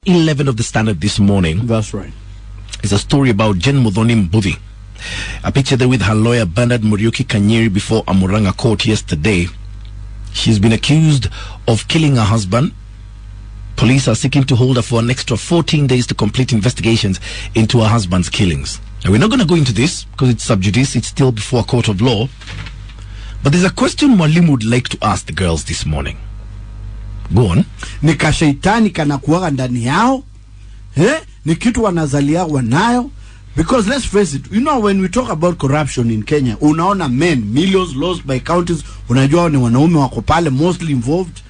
11 of the Standard this morning. That's right. It's a story about Jen Muthoni Mbuthi. A picture there with her lawyer Bernard Muriuki Kanyeri before a Muranga court yesterday. She's been accused of killing her husband. Police are seeking to hold her for an extra 14 days to complete investigations into her husband's killings. Now, we're not going to go into this because it's sub judice. It's still before a court of law. But there's a question Mwalimu would like to ask the girls this morning. Go on. Ni kashaitani kanakuwaga ndani yao. Ni kitu wanazalia wanayo. Because let's face it, you know, when we talk about corruption in Kenya, unaona men, millions lost by counties, unajua ni wanaume wako pale mostly involved,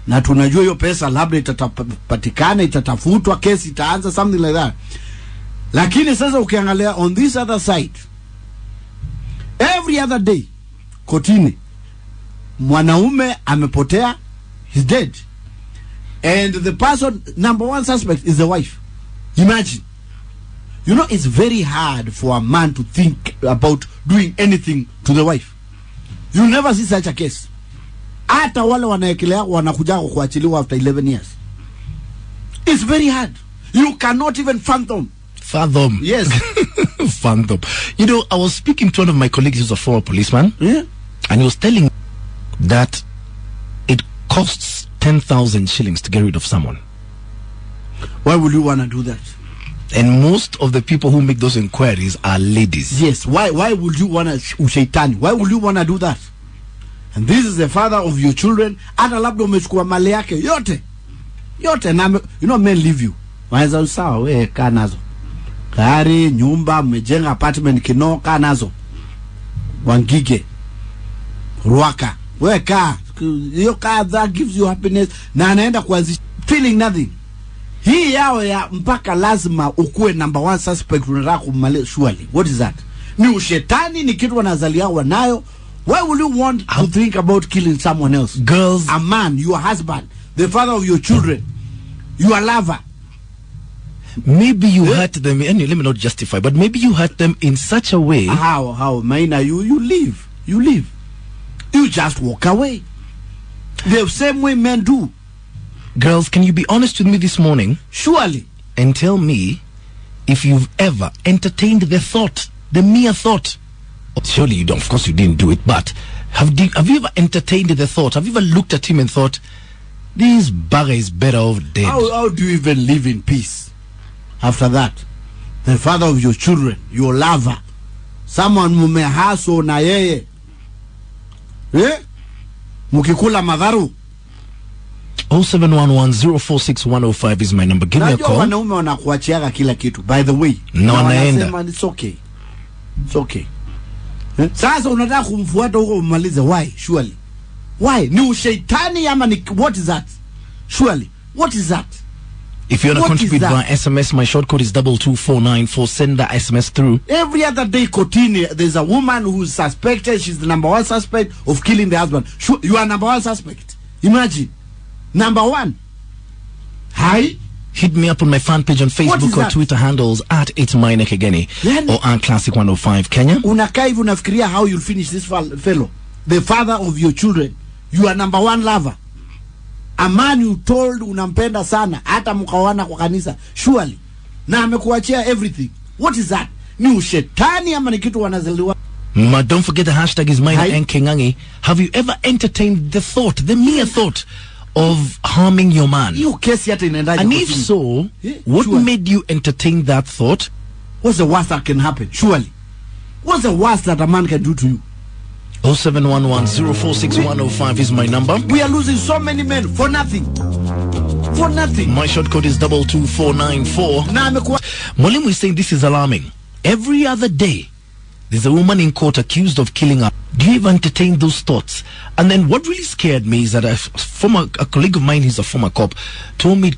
na tunajua hiyo pesa labda itatapatikana, itatafutwa, kesi itaanza, something like that. Lakini sasa ukiangalia on this other side, every other day, kotini, mwanaume amepotea, he's dead. And the person, number one suspect is the wife. Imagine. You know, it's very hard for a man to think about doing anything to the wife. You'll never see such a case. Hata wale wanaekelea wanakuja kuachiliwa after 11 years. It's very hard. You cannot even fathom. Fathom. Yes. Fathom. You know, I was speaking to one of my colleagues who's a former policeman. Yeah. And he was telling me that it costs 10,000 shillings to get rid of someone. Why would you want to do that? And most of the people who make those inquiries are ladies. Yes. Why would you want to ushaitani? Why would you want to do that? And this is the father of your children. Hata labda umechukua mali yake yote. Yote. Na you know, men leave you. Waeza usawa we kaa nazo. Gari, nyumba, mmejenga apartment Kino, kaa nazo. Wangige. Ruaka. We kaa. Your car that gives you happiness. Na anaenda kuanzisha feeling nothing. Hii yao ya mpaka lazima ukue number one suspect unataka kumaliza surely. What is that? Ni ushetani, ni kitu wanazalia wanayo. Why would you want to think about killing someone else? Girls. A man, your husband, the father of your children, your lover. Maybe you hurt them, and let me not justify, but maybe you hurt them in such a way. How, Maina, you leave. You leave. You just walk away. The same way men do. Girls, can you be honest with me this morning? Surely. And tell me if you've ever entertained the thought, the mere thought. Surely you don't, of course you didn't do it, but have you ever entertained the thought? Have you ever looked at him and thought, this bugger is better off dead? How do you even live in peace after that? The father of your children, your lover, someone mumehaso na yeye. Mukikula madharu. 0711046105 is my number. Give me a call. Wanaume wanakuachiaga kila kitu. By the way, no, wanaenda. It's okay. It's okay. Sasa unataka kumfuata huko umalize. Why? Surely. Why? Ni ushaitani ama ni what is that? Surely. What is that? If you want to contribute via SMS, my short code is 22494. Send the SMS through. Every other day, Kotini, there's a woman who's suspected. She's the number one suspect of killing the husband. You are number one suspect. Imagine. Number one. Hi. Hit me up on my fan page on Facebook or Twitter handles at It's Mine Kegeni or at Classic 105 Kenya. Unakaa hivi unafikiria how you'll finish this fellow, the father of your children. You are number one lover. A man you told unampenda sana, hata mkawana kwa kanisa. Surely. Na amekuachia everything. What is that? Ni ushetani ama ni kitu wanazaliwa? Don't forget the hashtag is Mine and Kengangi. Have you ever entertained the thought, the mere thought of harming your man? And if so, what made you entertain that thought? What's the worst that can happen? Surely. What's the worst that a man can do to you? 0711046105 is my number. We are losing so many men for nothing. For nothing. My short code is 22494. Mwalimu is saying this is alarming. Every other day, there's a woman in court accused of killing her. Do you even entertain those thoughts? And then what really scared me is that a colleague of mine, he's a former cop, told me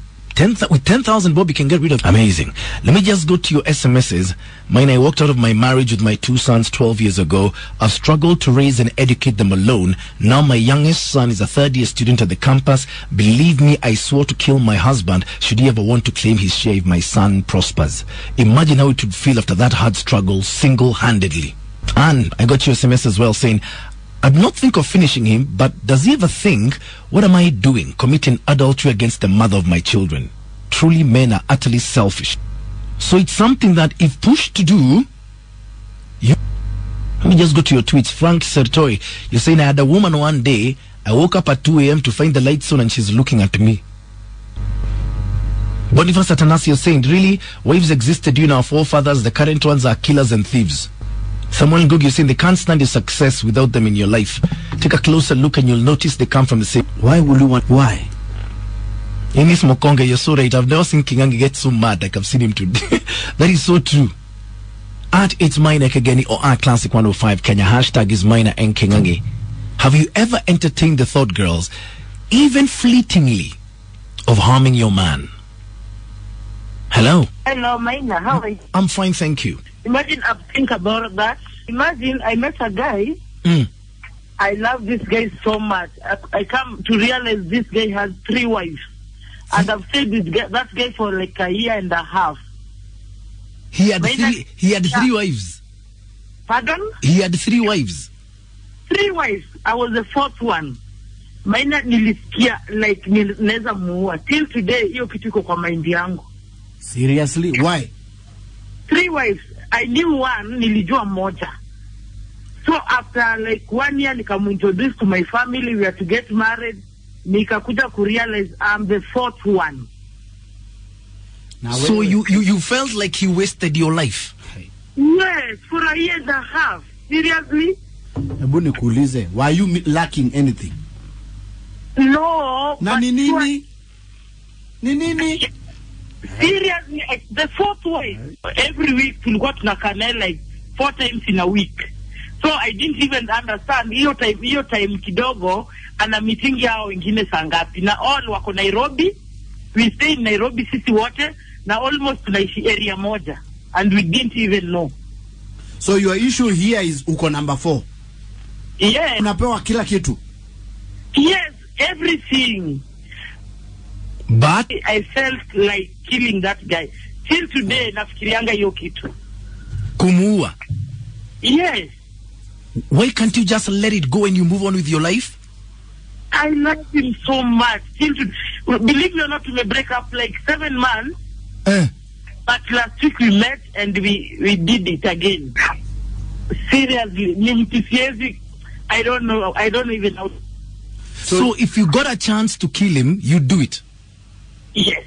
with 10,000 bob you can get rid of. Amazing. Let me just go to your SMSs. Mine, I walked out of my marriage with my 2 sons 12 years ago. I've struggled to raise and educate them alone. Now my youngest son is a third-year student at the campus. Believe me, I swore to kill my husband should he ever want to claim his share if my son prospers. Imagine how it would feel after that hard struggle single-handedly. And I got your SMS as well saying, I do not think of finishing him, but does he ever think, what am I doing? Committing adultery against the mother of my children. truly men are utterly selfish. So it's something that if pushed to do, let me just go to your tweets. Frank Sertoy, you're saying, I had a woman one day, I woke up at 2 a.m. to find the lights on and she's looking at me. Boniface Atanasi, you're saying, really, wives existed during our forefathers, the current ones are killers and thieves. Samuel Ngugi, you're saying, they can't stand your success without them in your life. Take a closer look and you'll notice they come from the same. Why would you want, why? Enis Mokonga, you're so right. I've never seen Kingangi get so mad like I've seen him today. That is so true. At It's Minor Kageni or at Classic 105 Kenya, hashtag is Minor and Kingangi. Have you ever entertained the thought, girls, even fleetingly, of harming your man? Hello? Hello, Minor. How are you? I'm fine, thank you. Imagine I think about that. Imagine I met a guy. I love this guy so much. I come to realize this guy has 3 wives. And I've stayed with that guy for like a year and a half. He had three wives. Pardon? He had 3 wives. 3 wives. I was the 4th one. Maina nilisikia like nileza muua. Till today, hiyo kitu iko kwa mind yangu. Seriously? Why? 3 wives. I knew one, nilijua moja. So after like 1 year, nikamintroduce to my family, we had to get married. Nikakuja kurealize I'm the 4th one. Now, so you felt like he wasted your life? Yes, for a year and a half. Seriously? Were you lacking anything? No. Na nini? Seriously, the 4th wife. Every week tulikuwa tunakana like 4 times in a week. So I didn't even understand hiyo time kidogo ana meeting yao wengine sangapi. Na all wako Nairobi. We stay in Nairobi sisi wote na almost tunaishi area moja and we didn't even know. So your issue here is uko number 4. Yes. Unapewa kila kitu. Yes, everything. But I felt like killing that guy. Till today nafikirianga hiyo kitu. Kumuua. Yes. Why can't you just let it go and you move on with your life? I love him so much. Believe me or not, we break up like 7 months. But last week we met and we did it again. Seriously, I don't know. I don't even know. So if you got a chance to kill him, you do it. Yes.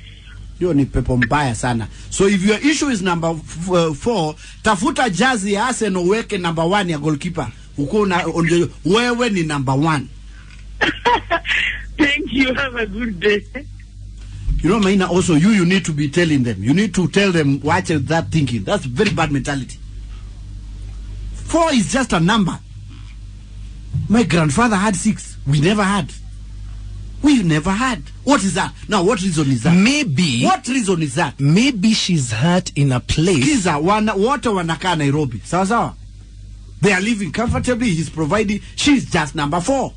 Yo ni pepo mbaya sana. So if your issue is number 4, tafuta jazi ya Arsenal weke number 1 ya goalkeeper. Wewe ni number 1. Thank you. Have a good day. You know, Maina, also you need to be telling them. You need to tell them, watch that thinking. That's very bad mentality. 4 is just a number. My grandfather had 6. We never had. We never had. What is that? Now, what reason is that? Maybe. What reason is that? Maybe she's hurt in a place. Kiza, wote wanakaa Nairobi. Sawa sawa. They are living comfortably. He's providing. She's just number 4.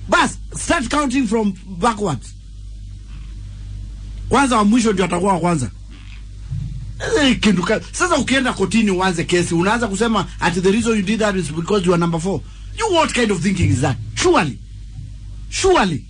Bas, start counting from backwards. Kwanza wa mwisho ndio atakuwa wa kwanza. Sasa ukienda kotini uanze kesi, unaanza kusema at the reason you did that is because you are number 4. You what kind of thinking is that? Surely.